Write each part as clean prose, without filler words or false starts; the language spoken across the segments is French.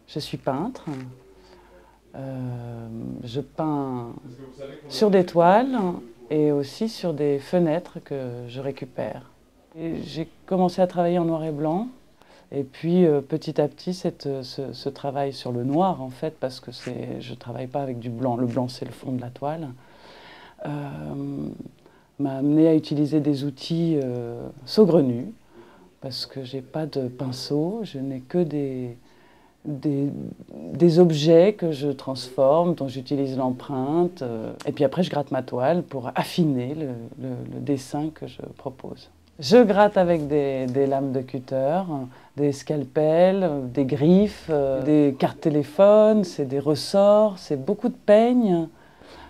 Je suis peintre. Je peins sur des toiles et aussi sur des fenêtres que je récupère. J'ai commencé à travailler en noir et blanc. Et puis petit à petit, ce travail sur le noir, en fait, parce que je ne travaille pas avec du blanc. Le blanc, c'est le fond de la toile. M'a amené à utiliser des outils saugrenus, parce que je n'ai pas de pinceau, je n'ai que des objets que je transforme, dont j'utilise l'empreinte. Et puis après, je gratte ma toile pour affiner le dessin que je propose. Je gratte avec des lames de cutter, des scalpels, des griffes, des cartes téléphones, c'est des ressorts, c'est beaucoup de peignes.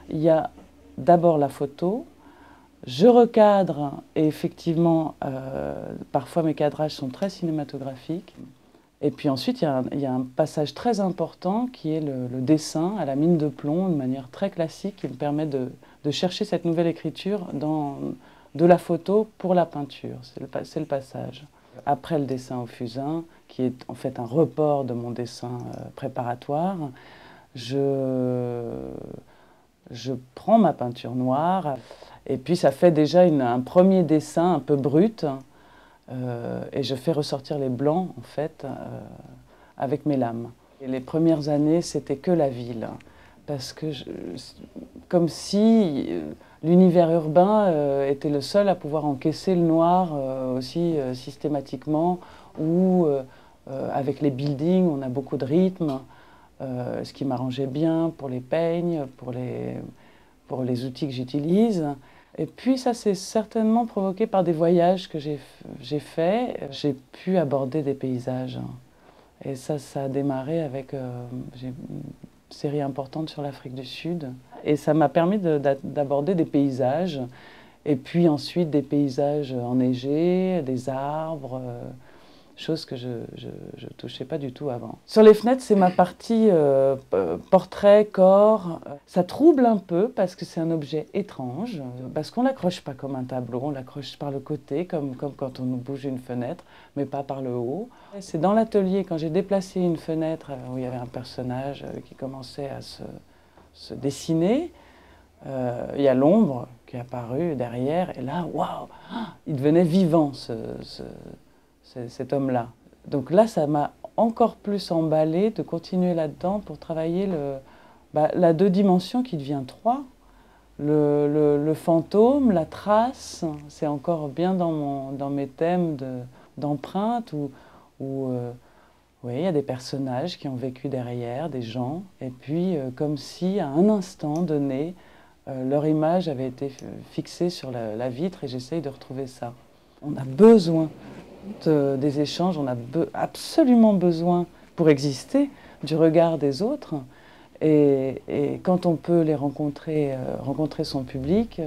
Il y a d'abord la photo. Je recadre et effectivement, parfois mes cadrages sont très cinématographiques. Et puis ensuite, il y a un passage très important qui est le dessin à la mine de plomb, de manière très classique, qui me permet de chercher cette nouvelle écriture de la photo pour la peinture. C'est le passage. Après le dessin au fusain, qui est en fait un report de mon dessin préparatoire, je prends ma peinture noire et puis ça fait déjà un premier dessin un peu brut. Et je fais ressortir les blancs, en fait, avec mes lames. Et les premières années, c'était que la ville, parce que comme si l'univers urbain était le seul à pouvoir encaisser le noir aussi systématiquement, ou avec les buildings, on a beaucoup de rythme, ce qui m'arrangeait bien pour les peignes, pour les outils que j'utilise. Et puis ça s'est certainement provoqué par des voyages que j'ai faits. J'ai pu aborder des paysages. Et ça a démarré avec j'ai une série importante sur l'Afrique du Sud. Et ça m'a permis d'aborder des paysages. Et puis ensuite des paysages enneigés, des arbres, chose que je ne touchais pas du tout avant. Sur les fenêtres, c'est ma partie portrait, corps. Ça trouble un peu parce que c'est un objet étrange, parce qu'on ne l'accroche pas comme un tableau, on l'accroche par le côté, comme quand on bouge une fenêtre, mais pas par le haut. C'est dans l'atelier, quand j'ai déplacé une fenêtre où il y avait un personnage qui commençait à se dessiner, il y a l'ombre qui est apparue derrière, et là, waouh, il devenait vivant, cet homme-là. Donc là, ça m'a encore plus emballé de continuer là-dedans pour travailler la 2 dimensions qui devient 3. Le fantôme, la trace, c'est encore bien dans mes thèmes d'empreinte où oui, il y a des personnages qui ont vécu derrière, des gens, et puis comme si à un instant donné, leur image avait été fixée sur la vitre et j'essaye de retrouver ça. On a besoin des échanges, on a absolument besoin, pour exister, du regard des autres. Et quand on peut les rencontrer son public,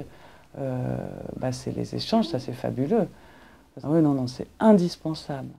c'est les échanges, ça c'est fabuleux. Ah oui, non, c'est indispensable.